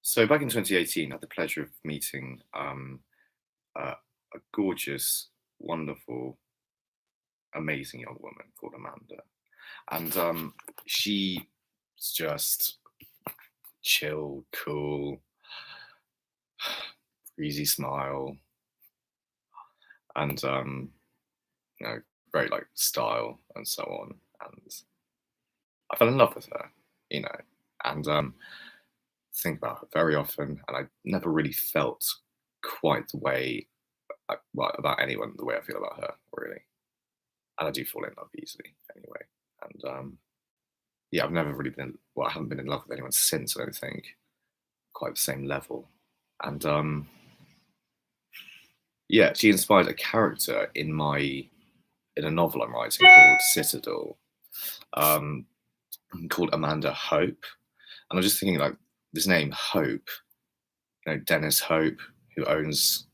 So back in 2018, I had the pleasure of meeting a gorgeous, wonderful, amazing young woman called Amanda, and she's just chill, cool, easy smile, and great like style and so on. And I fell in love with her, you know, and think about her very often, and I never really felt quite the way about anyone the way I feel about her, really. And I do fall in love easily anyway. And yeah, I've never really been, well, I haven't been in love with anyone since, I don't think, quite the same level. And yeah, she inspired a character in a novel I'm writing called Citadel, um, called Amanda Hope. And I'm just thinking, like, this name Hope, Dennis Hope, who owns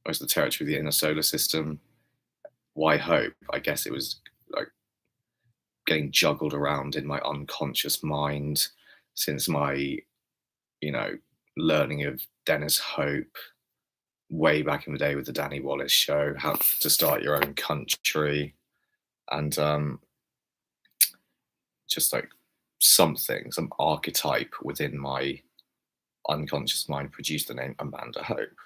most of the territory of the inner solar system. Why Hope? I guess it was like getting juggled around in my unconscious mind since my, you know, learning of Dennis Hope way back in the day with the Danny Wallace show, How to Start Your Own Country, and just like some archetype within my unconscious mind produced the name Amanda Hope.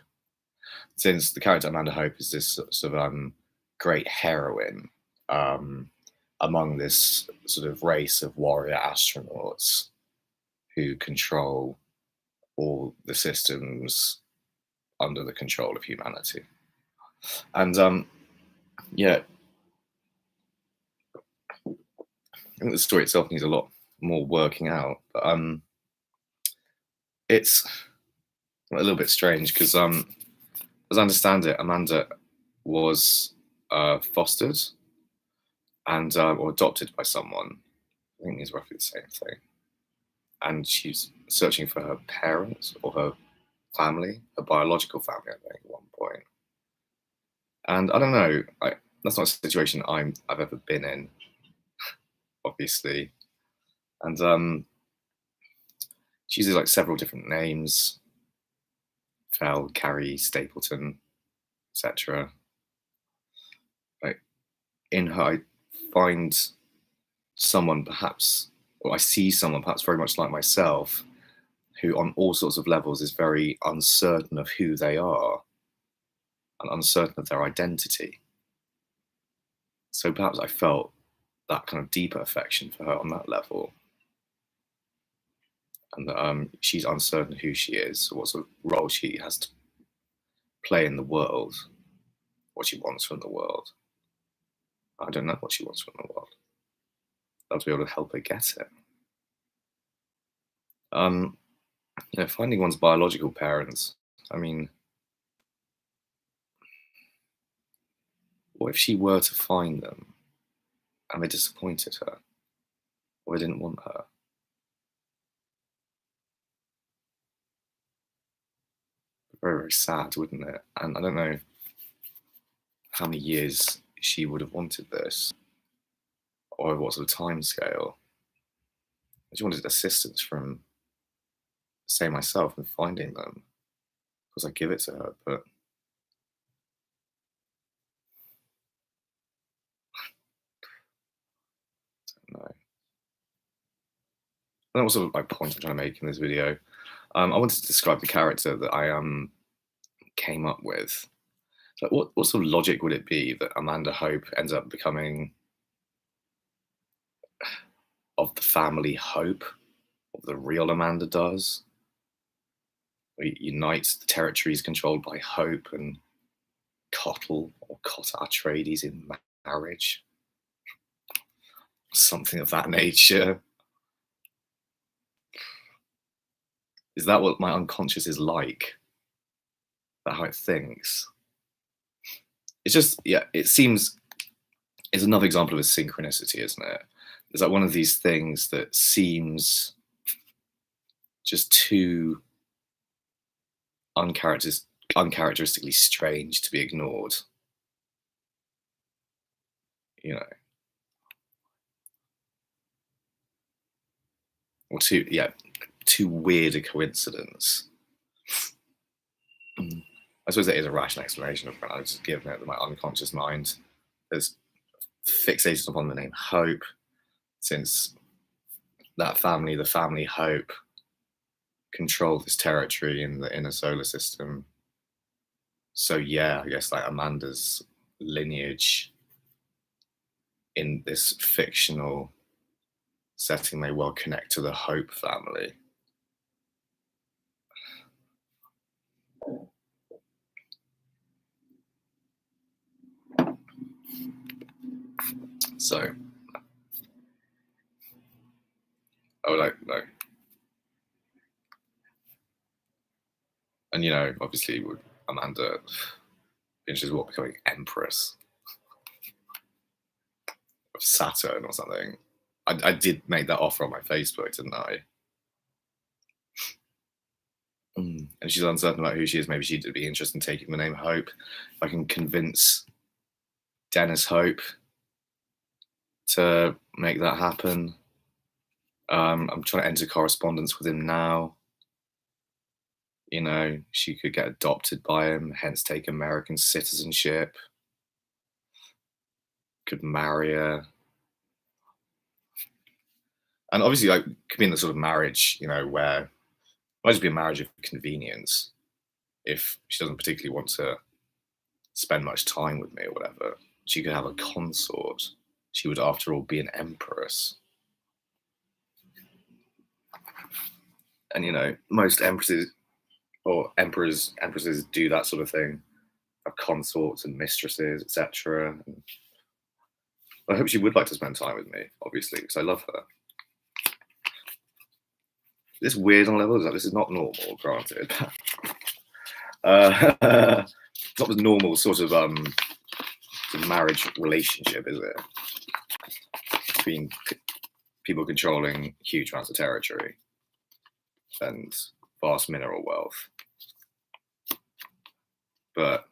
Since the character Amanda Hope is this sort of great heroine among this sort of race of warrior astronauts who control all the systems under the control of humanity. And yeah, I think the story itself needs a lot more working out. But it's a little bit strange because, as I understand it, Amanda was fostered and or adopted by someone. I think it's roughly the same thing. And she's searching for her parents or her family, her biological family, I think, at one point. And I don't know, that's not a situation I've ever been in, obviously. And she uses like several different names: Fell, Carrie, Stapleton, etc. Like in her, I find someone perhaps, or I see someone perhaps very much like myself, who on all sorts of levels is very uncertain of who they are and uncertain of their identity. So perhaps I felt that kind of deeper affection for her on that level. And that she's uncertain who she is, what sort of role she has to play in the world, what she wants from the world. I don't know what she wants from the world. I'll be able to help her get it. Finding one's biological parents, I mean, what if she were to find them and they disappointed her or they didn't want her? Very, very sad, wouldn't it? And I don't know how many years she would have wanted this or what sort of time scale. She wanted assistance from, say, myself in finding them because I give it to her, but no. And that was sort of my point I'm trying to make in this video. I wanted to describe the character that I came up with. So what sort of logic would it be that Amanda Hope ends up becoming of the family Hope, what the real Amanda does? We unite the territories controlled by Hope and coddle or cotter Atreides in marriage. Something of that nature. Is that what my unconscious is like? Is that how it thinks? It's just, yeah, it seems, it's another example of a synchronicity, isn't it? It's like one of these things that seems just too uncharacteristically strange to be ignored. Or too, yeah, too weird a coincidence. I suppose there is a rational explanation of it. I was just given it that my unconscious mind has fixated upon the name Hope, since that family, the family Hope, control this territory in the inner solar system. So yeah, I guess like Amanda's lineage in this fictional setting may well connect to the Hope family. So, no. And obviously, would Amanda finishes what, becoming Empress of Saturn or something? I did make that offer on my Facebook, didn't I? And she's uncertain about who she is. Maybe she'd be interested in taking the name Hope. If I can convince Dennis Hope to make that happen. I'm trying to enter correspondence with him now. She could get adopted by him, hence take American citizenship. Could marry her. And obviously, could be in the sort of marriage, where it might just be a marriage of convenience. If she doesn't particularly want to spend much time with me or whatever, she could have a consort. She would, after all, be an empress. And most empresses or empresses do that sort of thing, have consorts and mistresses, etc. I hope she would like to spend time with me, obviously, because I love her. This weird on levels, this is not normal, granted. It's not the normal sort of marriage relationship, is it? Between people controlling huge amounts of territory and vast mineral wealth. But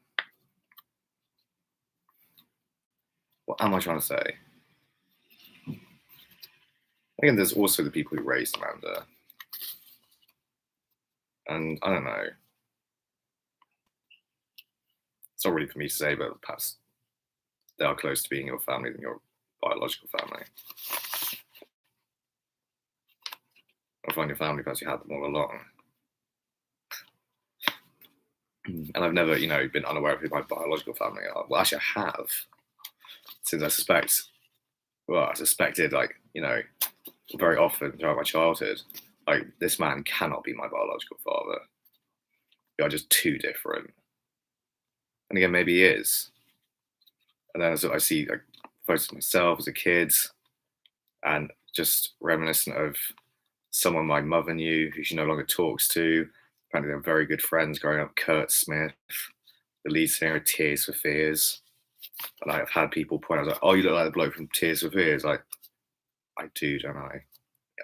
what am I trying to say? Again, there's also the people who raised Amanda. And I don't know. It's not really for me to say, but perhaps they are close to being your family than your biological family. Or find your family because you had them all along. And I've never, been unaware of who my biological family are. Well, actually, I have. Since I suspected, very often throughout my childhood, this man cannot be my biological father. We are just too different. And again, maybe he is. And then I see photos of myself as a kid, and just reminiscent of someone my mother knew who she no longer talks to. Apparently, they were very good friends growing up. Kurt Smith, the lead singer of Tears for Fears. And I've had people point out, oh, you look like the bloke from Tears for Fears. I do, don't I?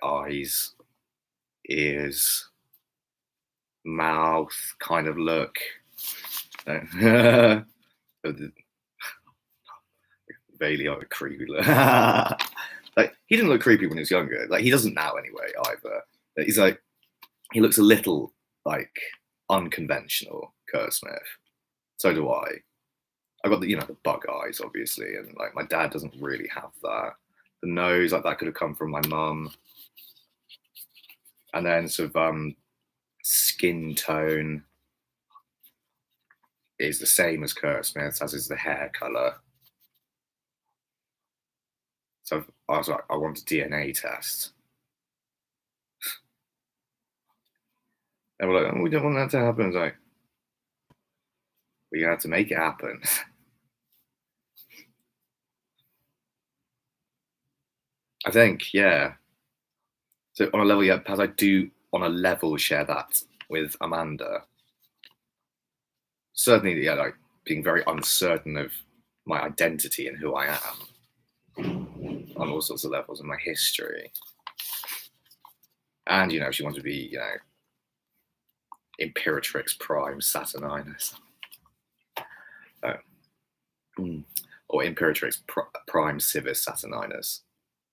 Eyes, ears, mouth kind of look. Vaguely creepy look. He didn't look creepy when he was younger. He doesn't now anyway either. He's he looks a little unconventional, Kurt Smith. So do I. I got the bug eyes, obviously, and my dad doesn't really have that. The nose, that could have come from my mum. And then sort of skin tone is the same as Kurt Smith's, as is the hair color. So I was I want a DNA test. And we're oh, we don't want that to happen. It's we had to make it happen. I think, yeah. So on a level, yeah, perhaps I do on a level share that with Amanda. Certainly, yeah, being very uncertain of my identity and who I am on all sorts of levels in my history. And, she wanted to be, Imperatrix Prime Saturninus. Or Imperatrix Prime Civis Saturninus.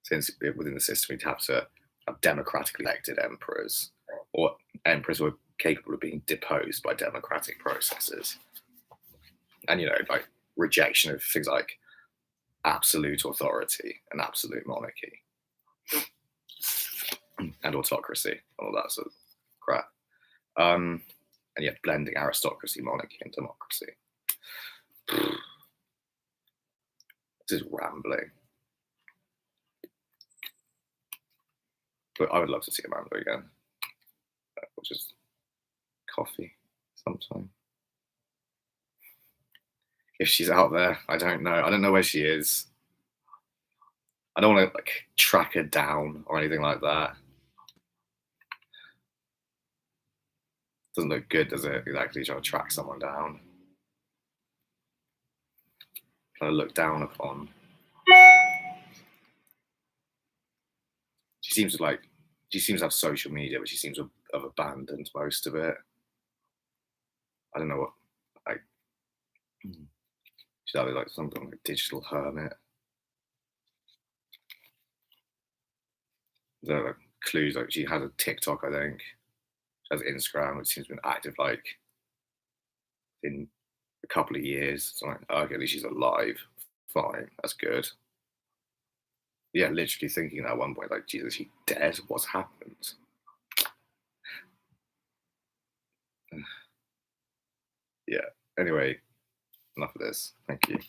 Since within the system, we'd have to have democratically elected emperors. or emperors were capable of being deposed by democratic processes. And, like rejection of things like absolute authority and absolute monarchy and autocracy, all that sort of crap. And yet blending aristocracy, monarchy, and democracy. This is rambling. But I would love to see Amanda again. Or just coffee sometime. If she's out there, I don't know. I don't know where she is. I don't want to like track her down or anything like that. Doesn't look good, does it? Exactly trying to track someone down. Trying to look down upon. She seems to have social media, but she seems to have abandoned most of it. I don't know what like she's either like something like a digital hermit. There are like clues like she has a TikTok, I think. She has Instagram, which seems to be active like in a couple of years. So like, okay, at least she's alive. Fine, that's good. Yeah, literally thinking at one point, like, Jesus, is she dead? What's happened? Yeah. Anyway, enough of this. Thank you.